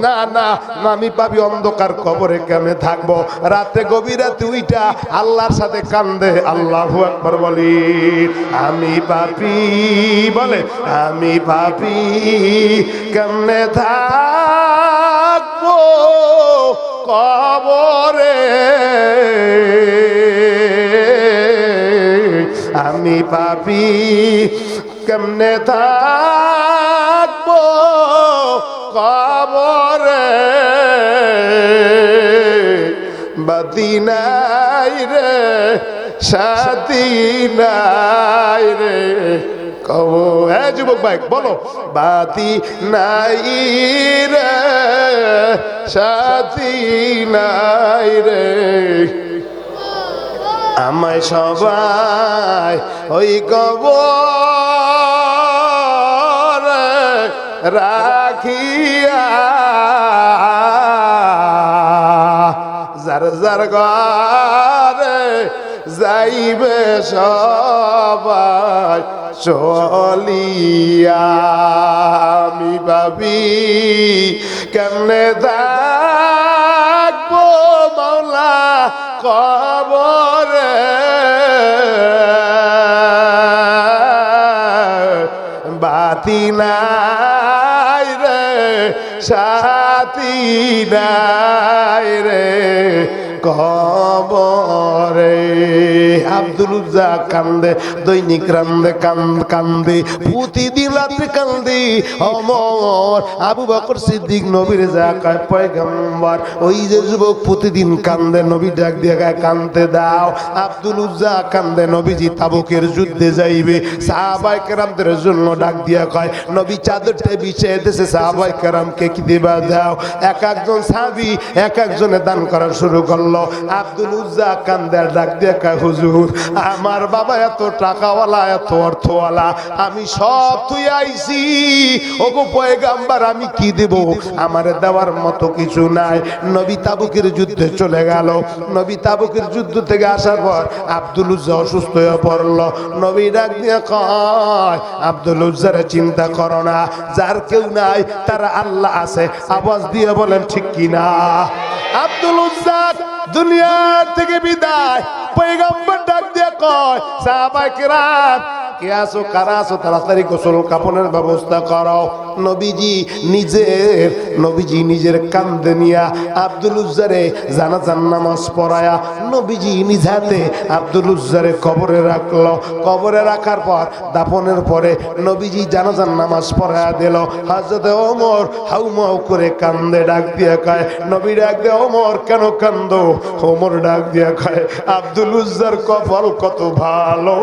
না না, আমি পাপী অন্ধকার কবরে কেমনে থাকবো? রাতে গভীর রাতে উইটা আল্লাহর সাথে কান্দে। আল্লাহু আকবার বলি। আমি পাপী, বলে আমি পাপী কেমনে থাকবো কবরে, আমি পাপী কেমনে থাকবো কবরে, বাতি নাই রে সাথী নাই রে কবর। হ্যাঁ যুবক ভাই বলো, বাতি নাই রে সাথী নাই রে, আমায় সবাই ওই কবর রাখিয়া, যার যার ঘরে যাইবে সবাই চলিয়া, আমি ভাবি কেমনে থাকবো মাওলা কবরে, বাতি নাই রে সাথী নাই রে কবরে। আব্দুল উজ্জা কান্দে, দৈনিক রান্দে কান্দে, প্রতিদিন রাত্রে কান্দে। ওমর আবু বকর সিদ্দিক নবীর যা কয় পয়গম্বর ওই যে যুবক প্রতিদিন কান্দে, নবী ডাক দিয়ে গায় কান্দতে দাও। আব্দুল উজ্জা কান্দে, নবীজি তাবুকের যুদ্ধে যাইবে, সাহাবায়ে কেরামদের জন্য ডাক দিয়া কয় নবী চাদরটা বিছিয়ে দিয়েছে, সাহাবায়ে কেরামকে কি দিবা দাও। এক একজন সাহাবী এক একজনে দান করা শুরু করলো। আব্দুল উজ্জা কান্দার ডাক দিয়ে কয় হুজুর আমার বাবা এত টাকাওয়ালা, এত অর্থওয়ালা, আমি সব তুই আইছি, ওগো পয়গম্বর আমি কি দেব? আমারে দেওয়ার মতো কিছু নাই। নবী তাবুকের যুদ্ধে চলে গেল। নবী তাবুকের যুদ্ধ থেকে আসার পর আব্দুল উজ্জা অসুস্থ হয়ে পড়ল। নবী ডাক দিয়ে কয় আব্দুল উজ্জারে চিন্তা করো না, যার কেউ নাই তার আল্লাহ আছে। আওয়াজ দিয়ে বলেন ঠিক কিনা? আব্দুল উজ্জা দুনিয়া থেকে বিদায়, পয়গম্বর ডাক দিয়ে কয় সাহাবায়ে কেরাম কে আছো, কারা আছো, তাড়াতাড়ি গোসল কাপড়ের ব্যবস্থা করো। নবীজি নিজের কান্দে নিয়া আব্দুল উজ্জারে জানাজার নামাজ পড়ায়া নবীজি নিজ হাতে আব্দুল উজ্জারে কবরে রাখলো। কবরে রাখার পর দাফনের পরে নবীজি জানাজার নামাজ পড়ায়া দিল। হযরত ওমর হাউমাউ করে কান্দে, ডাক দিয়ে কয় নবী ডাক দিয়ে ওমর কেন কান্দো? ওমর ডাক দিয়ে কয় আব্দুল উজ্জার কপাল কত ভালো,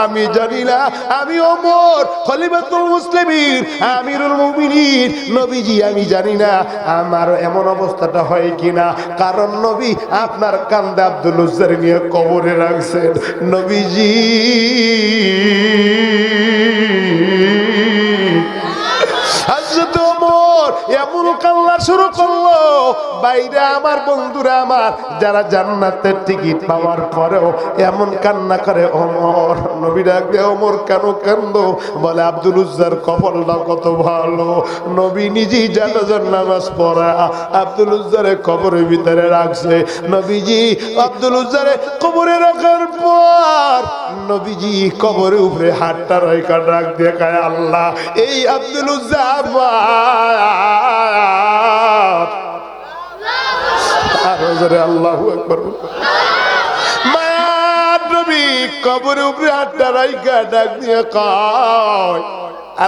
আমি জানি না, আমি ওমর খলিফাতুল মুসলিমিন আমিরুল মুমিনিন নবীজি আমি জানি না আমার এমন অবস্থাটা হয় কিনা, কারণ নবী আপনার কান্দে আব্দুল উজ্জার নিয়ে কবরে রাখছেন। নবীজি হযরত ওমর এমন কান্না শুরু করলো, বাইরে আমার বন্ধুরা আমার যারা জান্নাতের টিকিট পাওয়ার পরেও এমন কান্না করে ওমর। নবী ডাক দিয়ে ওমর কেন কান্দো? বলে আব্দুল উজ্জার কপালটা কত ভালো, নবী নিজেই জানাজার নামাজ পড়া আব্দুল উজ্জারে কবরের ভিতরে রাখছে। নবীজি আব্দুল উজ্জারে কবরে রাখার পর নবীজি কবরের উপরে হাতটা রাইখা ডাক দিয়ে কয় আল্লাহ এই আব্দুল উজ্জা আল্লাহু আকবার। মায়ার নবী কবরের উপরে হাতটা রাইখা ডাক দিয়ে কয়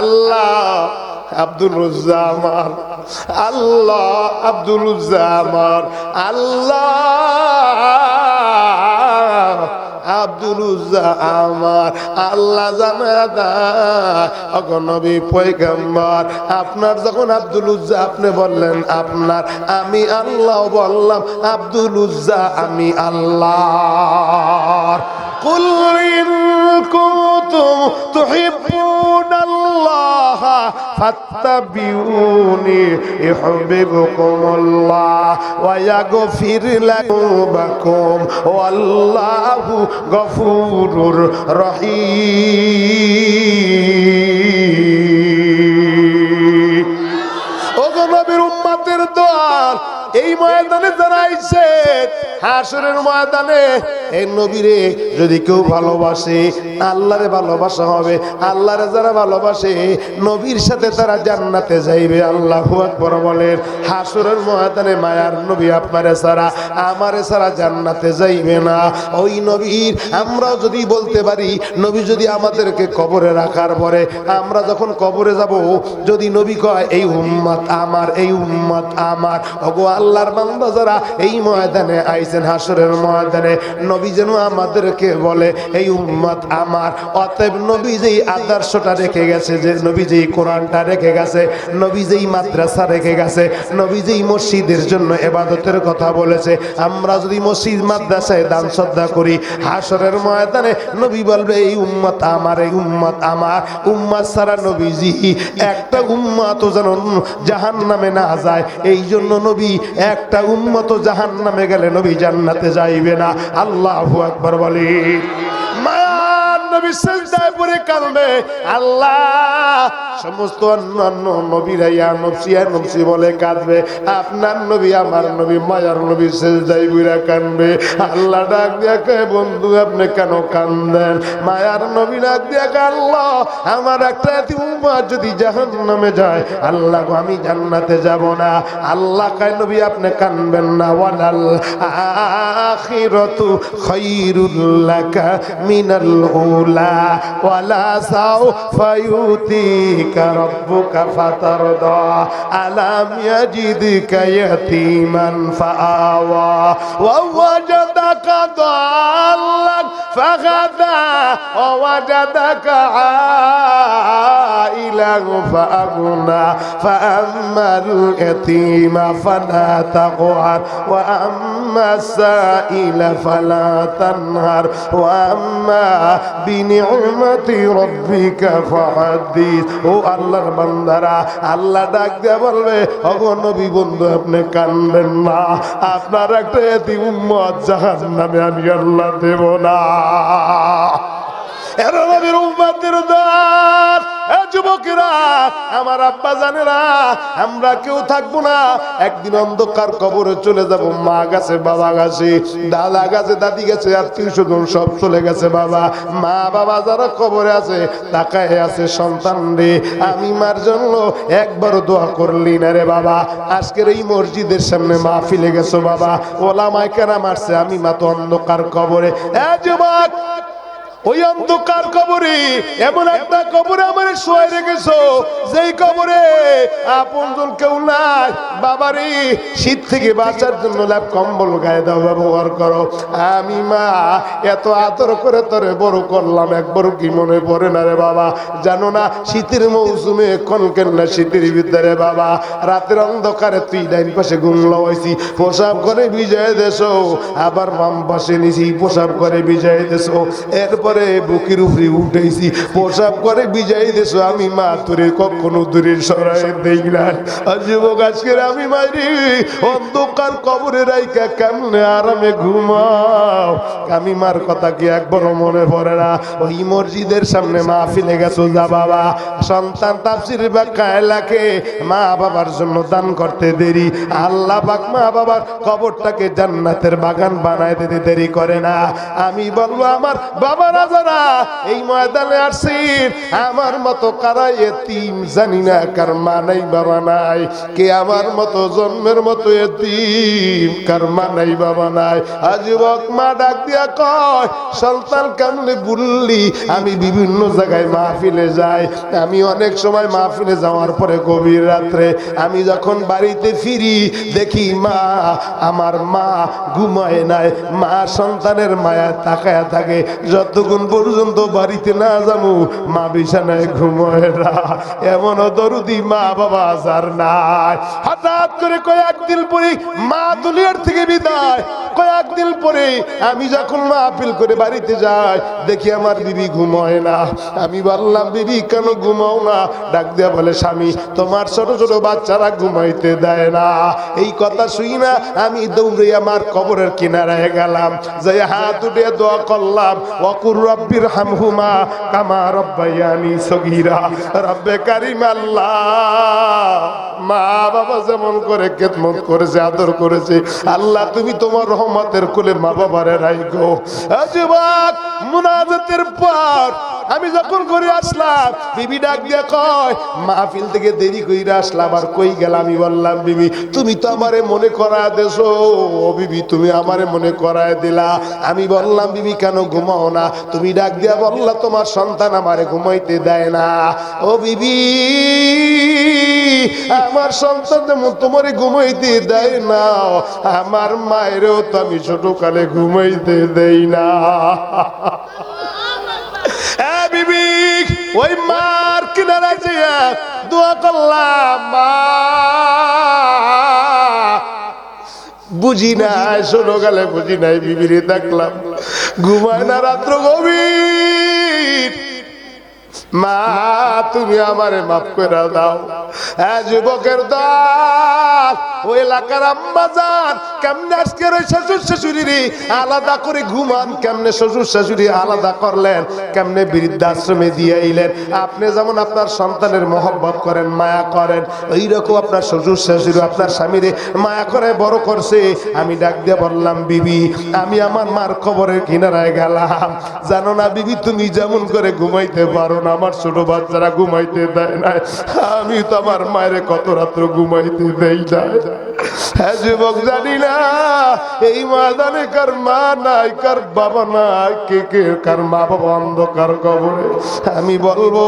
আল্লাহ আব্দুল উজ্জা আমার, আল্লাহ আব্দুল উজ্জা আমার, আল্লাহ আব্দুল উজ্জা আমার। আল্লাহ জানা নবী পয়গম্বর আপনার যখন আব্দুল উজ্জা আপনি বললেন আপনার, আমি আল্লাহ বললাম আব্দুল উজ্জা আমি আল্লাহ। কুল ইন কুনতুম তুহিব্বুনাল্লাহ ফাত্তাবিউনি ইউহিব্বুকুমুল্লাহ ওয়া ইয়াগফির লাকুম ওয়াল্লাহু গফুরুর রহিম। ওগো নবীর উম্মতের দল, এই ময়দানে যারা আইছে হাসরের ময়দানে এই নবীরে যদি কেউ ভালোবাসে আল্লাহরে ভালোবাসা হবে। আল্লাহরে যারা ভালোবাসে নবীর সাথে তারা জান্নাতে যাইবে। আল্লাহু আকবার বলেন। হাসরের ময়দানে মায়ার নবী আপনারে ছাড়া আমারে ছাড়া জান্নাতে যাইবে না। ওই নবীর আমরাও যদি বলতে পারি, নবী যদি আমাদেরকে কবরে রাখার পরে আমরা যখন কবরে যাব, যদি নবী কয় এই উম্মত আমার, এই উম্মত আমার, ওগো আল্লাহর বান্দা যারা এই ময়দানে আইছেন হাসরের ময়দানে, নবী যেন আমাদেরকে বলে এই উম্মত আমার। অতএব নবী যেই আদর্শটা রেখে গেছে, যে নবী যেই কোরআনটা রেখে গেছে, নবী যেই মাদ্রাসা রেখে গেছে, নবী যেই মসজিদের জন্য ইবাদতের কথা বলেছে, আমরা যদি মসজিদ মাদ্রাসায় দান শ্রদ্ধা করি, হাসরের ময়দানে নবী বলবে এই উম্মত আমার, এই উম্মত আমার। উম্মত ছাড়া নবীজি একটা উম্মত যেন জাহান্নামে না যায়, এই জন্য নবী একটা উম্মত জাহান্নামে গেলে নবী জান্নাতে যাইবে না। আল্লাহু আকবার বলি। মায়ার নবী সিজদায় পড়ে কাঁদবে আল্লাহ। সমস্ত অন্যান্য নবীরা ইয়া নফসি ইয়া নফসি বলে কাঁদবে, আপনার নবী আমার নবী মায়ার নবী সিজদায় পড়ে কাঁদবে। আল্লাহ ডাক দিয়া কয় বন্ধু আপনি কেন কাঁদেন? মায়ার নবী ডাক দিয়া কয় আল্লাহ আমার একটা উম্মত যদি জাহান্নামে যায়, আল্লাহ আমি জান্নাতে যাব না। আল্লাহ কয় নবী আপনি কাঁদবেন না, ওয়ালাল আখিরাতু খায়রুল লাকা মিনাল উলা ওয়ালা সাওফা ইউতিকা রাব্বুকা ফাতারদা আলাম ইয়াজিদকা ইয়াতীমান ফাআওয়া ওয়া ওয়াজাদাকা দাল্লান ফাগাদা ওয়া ওয়াজাদাকা আইলান ফাআগনা ফাআম্মাল ইয়াতীমা ফালা তাকহার ওয়া আম্মাস সাইলা ফালা তানহার ওয়া আম্মা বিনি'মাতি রাব্বিকা ফাহাদ্দিস। ও আল্লাহর বান্দারা, আল্লাহ ডাক দিয়ে বলবে ওগো নবী বন্ধু আপনি কাঁদবেন না, আপনার একটা এতিম উম্মত জাহান্নামে আমি আল্লাহ দেব না। এরা নবীর উম্মতের দল। যুবকেরা আমার আব্বা জানেরা, আমরা কেউ থাকবো না, একদিন অন্ধকার কবরে চলে যাব। মা গেছে, বাবা গেছে, দাদা গেছে, দাদি গেছে, আত্মীয় স্বজন সব চলে গেছে। বাবা মা বাবা যারা কবরে আছে তাকায় আছে সন্তান রে, আমি মার জন্য একবারও দোয়া করলি না রে বাবা। আজকের এই মসজিদের সামনে মাহফিলে গেছো বাবা, ওলামায়ে কেরাম আসছে, আমি মা তো অন্ধকার কবরে। যুবক ওই অন্ধকার কবরে এমন একটা কবরে আমার শোয় রেখেছো, যেই কবরে আপনজন কেউ নাই। বাবারে শীত থেকে বাঁচার জন্য ল্যাপ কম্বল গায়ে দাও, ব্যবহার করো। আমি মা এত আদর করে তোরে বড় করলাম, একবারও কি মনে পড়ে না রে বাবা? জানো না শীতের মৌসুমে কনকেন না শীতের ভিতরে বাবা, রাতের অন্ধকারে তুই ডাইন পাশে ঘুম লাগাইছি, পোশাক করে বিজয় দেশ, আবার বাম পাশে নিছি পোশাক করে বিজয় দেশ। এরপর পরে বুকের উপরে উঠেছি, প্রসাব করে বিজাই দেছো, আমি মা তোরে কখনো দূরে সরাই দেই না। যুবক আজকের আমি মাইরি অন্ধকার কবরে রাইকা কেমনে আরামে ঘুমাও? আমি মার কথা কি একবারও মনে পড়ে না? ওই মসজিদের সামনে মাহফিলে গেছো যা বাবা, সন্তান তাফসীর ব্যাখ্যায় লেখে মা বাবার জন্য দান করতে দেরি, আল্লাহ পাক মা বাবার কবরটাকে জান্নাতের বাগান বানায় দিতে দেরি করে না। আমি বলবো আমার বাবারা যারা এই ময়দানে আসছেন, আমার মতো কারা এতিম জানি না, কার মা নাই বাবা নাই, কে আমার মতো জন্মের মতো এতিম, কার মা নাই বাবা নাই। যুবক মা ডাক দিয়া কয়, সন্তান কেমনে বললি? আমি বিভিন্ন জায়গায় মাহফিলে যাই, আমি অনেক সময় মাহফিলে যাওয়ার পরে গভীর রাত্রে আমি যখন বাড়িতে ফিরি দেখি মা, আমার মা ঘুমায় নাই, মা সন্তানের মায়া তাকায়া থাকে, যতক্ষণ পর্যন্ত বাড়িতে না যাবো মা বিছানায় ঘুমায় না। এমন দরদি মা বাবা যার নাই। হঠাৎ করে কয়েকদিন পরে মা দুনিয়ার থেকে বিদায়, কয়েকদিন পরে আমি যখন মাহফিল করে বাড়িতে যাই দেখি আমার বিবি ঘুমায় না। আমি বললাম, বিবি কেন ঘুমাও না? ডাক দিয়া বলে, স্বামী তোমার ছোট ছোট বাচ্চারা ঘুমাইতে দেয় না। এই কথা শুই না আমি দৌড়ে আমার কবরের কিনারায় গেলাম, যাই হাত উঠে দোয়া করলাম, ওয়াকুর রব্বির হামহুমা কামা রব্বায়ানি সগীরা। রব্বে কারিম আল্লাহ, মা বাবা যেমন করে খেদমত করেছে, আদর করেছে, আল্লাহ তুমি তোমার রহমতের কোলে মা বাবারে রাখো। যুবক মুনাজাতের পর আমি যখন ঘরে আসলাম, বিবি ডাক দিয়ে কয়, মাহফিল থেকে দেরি কইরা আসলাম, আর কই গেলাম? আমি বললাম, বিবি তুমি তো আমারে মনে করায় দেছো। ও বিবি তুমি আমারে মনে করায় দিলা। আমি বললাম, বিবি কেন ঘুমাও না? তুমি ডাক দিয়া বললা, তোমার সন্তান আমারে ঘুমাইতে দেয় না। ও বিবি, আমার সন্তান যেমন তোমারে ঘুমাইতে দেয় না, আমার মায়েরও তো আমি ছোটকালে ঘুমাইতে দেই না। বিবি ওই মার কিনারায় যাইয়া দোয়া করলাম, মা বুঝি নাই, ছোটকালে বুঝি নাই, বিবিরে দেখলাম ঘুমায় না, রাত্র গভীর, মা তুমি আমারে মাফ করে দাও। যুবকের দল, ওই এলাকার আম্মা যান কেমনে আজকের ওই শ্বশুর শাশুড়ি আলাদা করে ঘুমান, কেমনে শ্বশুর শাশুড়ি আলাদা করলেন, কেমনে বৃদ্ধাশ্রমে দিয়ে আইলেন। আপনি যেমন আপনার সন্তানের মহব্বত করেন, মায়া করেন, ওইরকম আপনার শ্বশুর শাশুড়ি আপনার স্বামীরে মায়া করে বড় করছে। আমি ডাক দিয়ে বললাম, বিবি আমি আমার মার কবরের কিনারায় গেলাম, জানো না বিবি তুমি যেমন করে ঘুমাইতে পারো না, আমার ছোট বাচ্চারা ঘুমাইতে দেয় না, আমি তো আমার মায়ের কত রাত্র ঘুমাইতে দেই না। হ্যাঁ যুবক, জানি না এই ময়দানে কার মা নাই, কার বাবা নাই, কে কে কার মা বাবা অন্ধকার কবরে। আমি বলবো,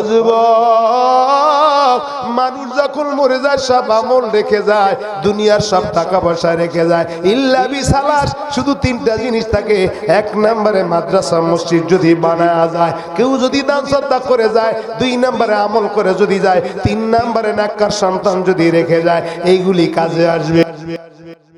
যুবক মানুষ যখন মরে যায় সব আমল রেখে যায়, দুনিয়ার সব টাকা পয়সা রেখে যায়, ইল্লা বিসালাস, শুধু তিনটা জিনিস থাকে। এক নম্বরে মাদ্রাসা মসজিদ যদি বানায়া যায়, কেউ যদি দান সদকা করে যায়, দুই নম্বরে আমল করে যদি যায়, তিন নম্বরে নেককার সন্তান যদি রেখে যায়, এইগুলি কাজে আসবে।